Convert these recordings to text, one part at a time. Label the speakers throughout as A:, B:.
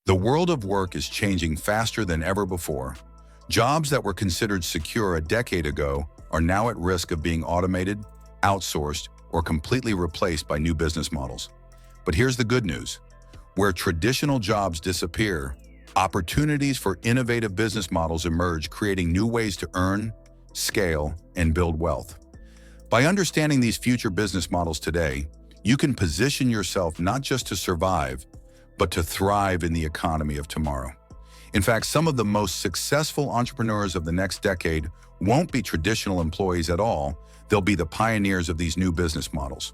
A: The world of work is changing faster than ever before. Jobs that were considered secure a decade ago are now at risk of being automated, outsourced, or completely replaced by new business models. But here's the good news. Where traditional jobs disappear, opportunities for innovative business models emerge, creating new ways to earn, scale, and build wealth. By understanding these future business models today, you can position yourself not just to survive, but to thrive in the economy of tomorrow. In fact, some of the most successful entrepreneurs of the next decade won't be traditional employees at all. They'll be the pioneers of these new business models.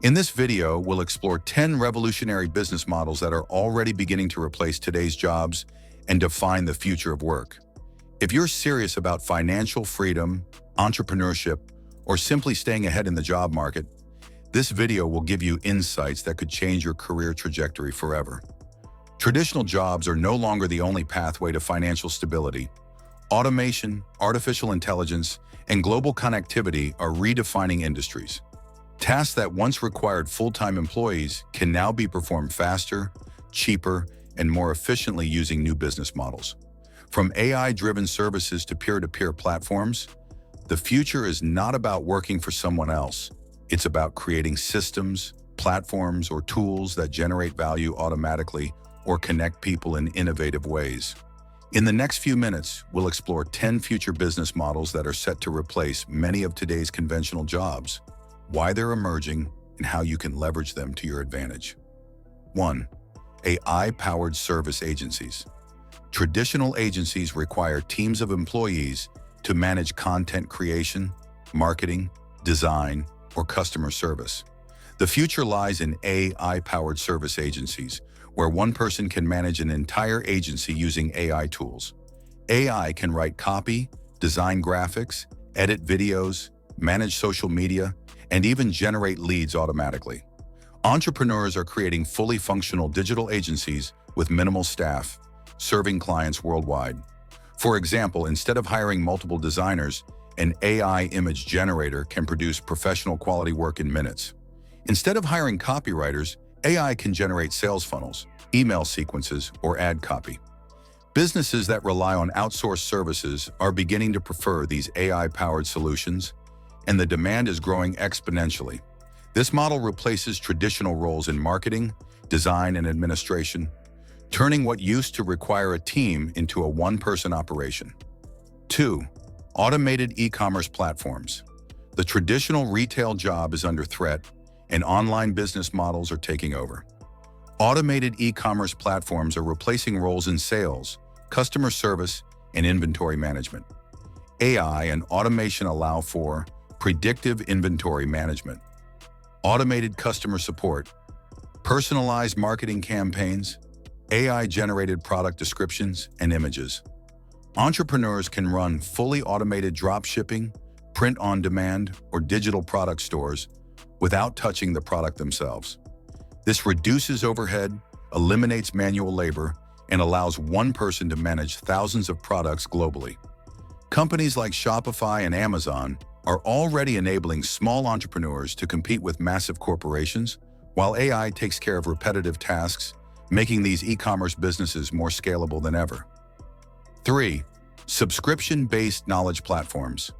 A: In this video, we'll explore 10 revolutionary business models that are already beginning to replace today's jobs and define the future of work. If you're serious about financial freedom, entrepreneurship, or simply staying ahead in the job market, this video will give you insights that could change your career trajectory forever. Traditional jobs are no longer the only pathway to financial stability. Automation, artificial intelligence, and global connectivity are redefining industries. Tasks that once required full-time employees can now be performed faster, cheaper, and more efficiently using new business models. From AI-driven services to peer-to-peer platforms, the future is not about working for someone else. It's about creating systems, platforms, or tools that generate value automatically or connect people in innovative ways. In the next few minutes, we'll explore 10 future business models that are set to replace many of today's conventional jobs, why they're emerging, and how you can leverage them to your advantage. 1. AI-powered service agencies. Traditional agencies require teams of employees to manage content creation, marketing, design, or customer service. The future lies in AI-powered service agencies, where one person can manage an entire agency using AI tools. AI can write copy, design graphics, edit videos, manage social media, and even generate leads automatically. Entrepreneurs are creating fully functional digital agencies with minimal staff, serving clients worldwide. For example, instead of hiring multiple designers, an AI image generator can produce professional quality work in minutes. Instead of hiring copywriters, AI can generate sales funnels, email sequences, or ad copy. Businesses that rely on outsourced services are beginning to prefer these AI-powered solutions, and the demand is growing exponentially. This model replaces traditional roles in marketing, design, and administration, turning what used to require a team into a one-person operation. 2. Automated e-commerce platforms. The traditional retail job is under threat, and online business models are taking over. Automated e-commerce platforms are replacing roles in sales, customer service, and inventory management. AI and automation allow for predictive inventory management, automated customer support, personalized marketing campaigns, AI-generated product descriptions and images. Entrepreneurs can run fully automated drop shipping, print-on-demand, or digital product stores without touching the product themselves. This reduces overhead, eliminates manual labor, and allows one person to manage thousands of products globally. Companies like Shopify and Amazon are already enabling small entrepreneurs to compete with massive corporations, while AI takes care of repetitive tasks, making these e-commerce businesses more scalable than ever. 3. Subscription-based knowledge platforms.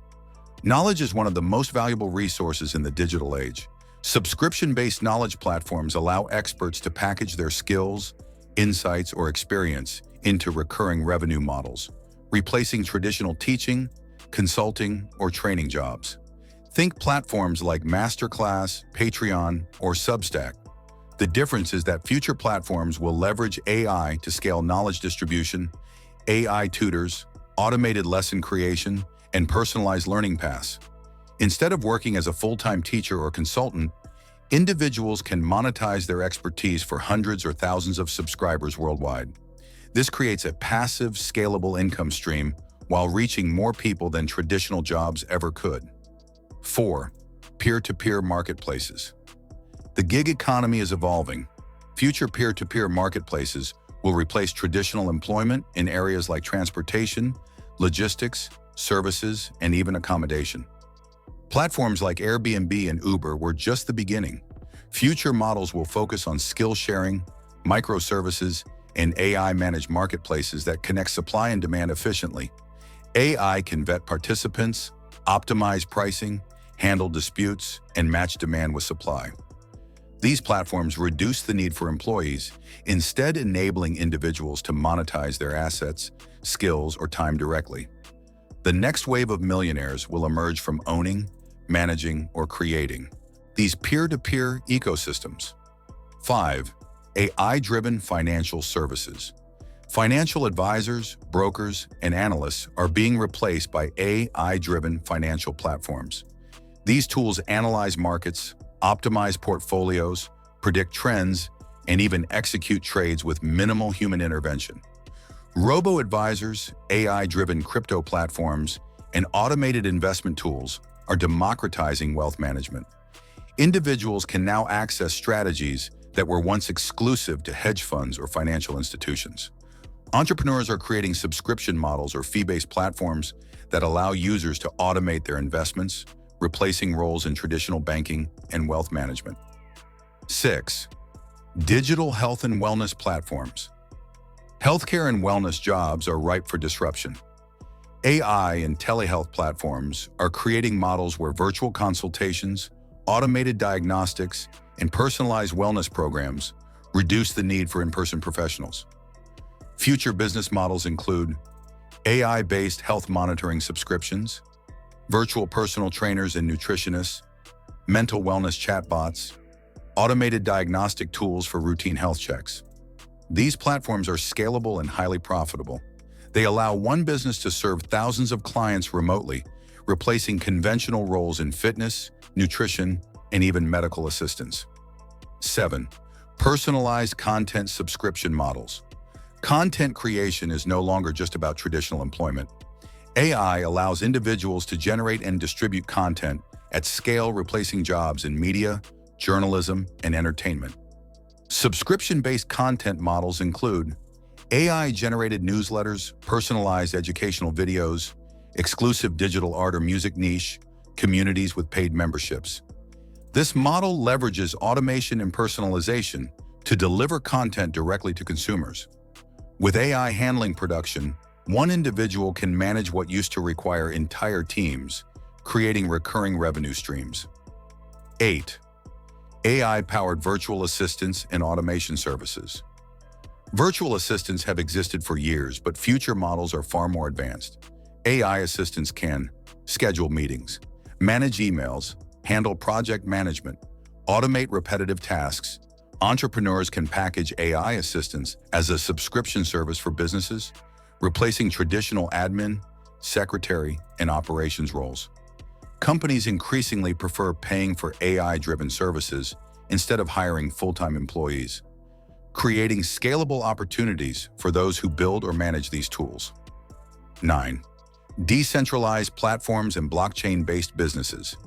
A: Knowledge is one of the most valuable resources in the digital age. Subscription-based knowledge platforms allow experts to package their skills, insights, or experience into recurring revenue models, replacing traditional teaching, consulting, or training jobs. Think platforms like Masterclass, Patreon, or Substack. The difference is that future platforms will leverage AI to scale knowledge distribution, AI tutors, automated lesson creation, and personalized learning paths. Instead of working as a full-time teacher or consultant, individuals can monetize their expertise for hundreds or thousands of subscribers worldwide. This creates a passive, scalable income stream while reaching more people than traditional jobs ever could. 4. Peer-to-peer marketplaces. The gig economy is evolving. Future peer-to-peer marketplaces will replace traditional employment in areas like transportation, logistics, services, and even accommodation. Platforms like Airbnb and Uber were just the beginning. Future models will focus on skill sharing, microservices, and AI-managed marketplaces that connect supply and demand efficiently. AI can vet participants, optimize pricing, handle disputes, and match demand with supply. These platforms reduce the need for employees, instead enabling individuals to monetize their assets, skills, or time directly. The next wave of millionaires will emerge from owning, managing, or creating these peer-to-peer ecosystems. 5. AI-driven financial services. Financial advisors, brokers, and analysts are being replaced by AI-driven financial platforms. These tools analyze markets, optimize portfolios, predict trends, and even execute trades with minimal human intervention. Robo-advisors, AI-driven crypto platforms, and automated investment tools are democratizing wealth management. Individuals can now access strategies that were once exclusive to hedge funds or financial institutions. Entrepreneurs are creating subscription models or fee-based platforms that allow users to automate their investments, replacing roles in traditional banking and wealth management. 6. Digital health and wellness platforms. Healthcare and wellness jobs are ripe for disruption. AI and telehealth platforms are creating models where virtual consultations, automated diagnostics, and personalized wellness programs reduce the need for in-person professionals. Future business models include AI-based health monitoring subscriptions, virtual personal trainers and nutritionists, mental wellness chatbots, automated diagnostic tools for routine health checks. These platforms are scalable and highly profitable. They allow one business to serve thousands of clients remotely, replacing conventional roles in fitness, nutrition, and even medical assistance. 7. Personalized content subscription models. Content creation is no longer just about traditional employment. AI allows individuals to generate and distribute content at scale, replacing jobs in media, journalism, and entertainment. Subscription-based content models include AI-generated newsletters, personalized educational videos, exclusive digital art or music niche, communities with paid memberships. This model leverages automation and personalization to deliver content directly to consumers. With AI handling production, one individual can manage what used to require entire teams, creating recurring revenue streams. 8. AI-powered virtual assistants and automation services. Virtual assistants have existed for years, but future models are far more advanced. AI assistants can schedule meetings, manage emails, handle project management, automate repetitive tasks. Entrepreneurs can package AI assistants as a subscription service for businesses, replacing traditional admin, secretary, and operations roles. Companies increasingly prefer paying for AI-driven services instead of hiring full-time employees, creating scalable opportunities for those who build or manage these tools. 9. Decentralized platforms and blockchain-based businesses.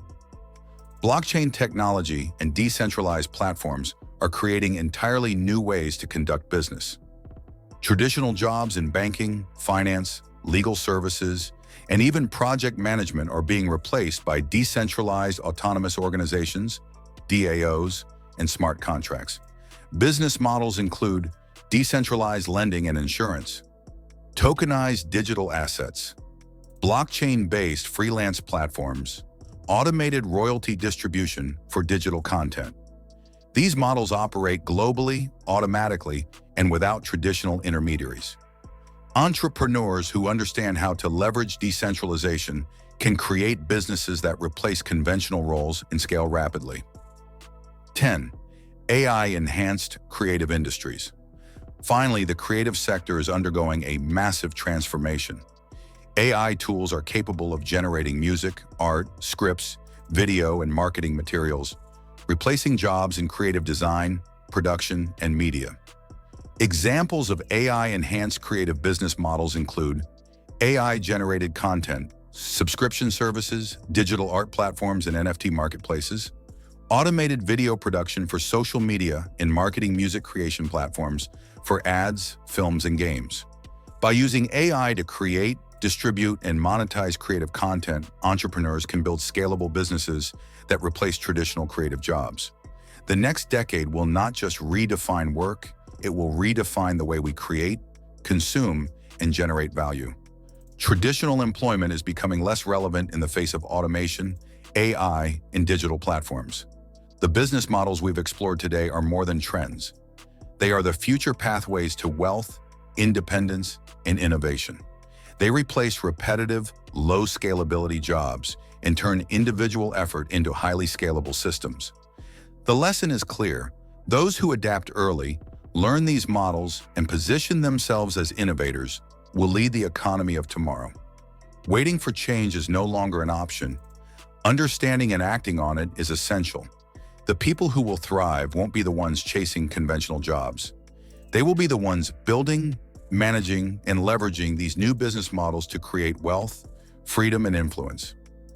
A: Blockchain technology and decentralized platforms are creating entirely new ways to conduct business. Traditional jobs in banking, finance, legal services, and even project management are being replaced by decentralized autonomous organizations, DAOs, and smart contracts. Business models include decentralized lending and insurance, tokenized digital assets, blockchain-based freelance platforms, automated royalty distribution for digital content. These models operate globally, automatically, and without traditional intermediaries. Entrepreneurs who understand how to leverage decentralization can create businesses that replace conventional roles and scale rapidly. 10. AI-enhanced creative industries. Finally, the creative sector is undergoing a massive transformation. AI tools are capable of generating music, art, scripts, video, and marketing materials, replacing jobs in creative design, production, and media. Examples of AI-enhanced creative business models include AI-generated content, subscription services, digital art platforms and NFT marketplaces, automated video production for social media and marketing music creation platforms for ads, films, and games. By using AI to create, distribute, and monetize creative content, entrepreneurs can build scalable businesses that replace traditional creative jobs. The next decade will not just redefine work, it will redefine the way we create, consume, and generate value. Traditional employment is becoming less relevant in the face of automation, AI, and digital platforms. The business models we've explored today are more than trends. They are the future pathways to wealth, independence, and innovation. They replace repetitive, low-scalability jobs and turn individual effort into highly scalable systems. The lesson is clear. Those who adapt early, learn these models, and position themselves as innovators will lead the economy of tomorrow. Waiting for change is no longer an option. Understanding and acting on it is essential. The people who will thrive won't be the ones chasing conventional jobs. They will be the ones building, managing, and leveraging these new business models to create wealth, freedom, and influence.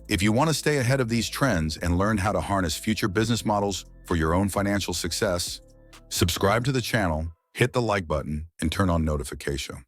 A: If you want to stay ahead of these trends and learn how to harness future business models for your own financial success, subscribe to the channel, hit the like button, and turn on notifications.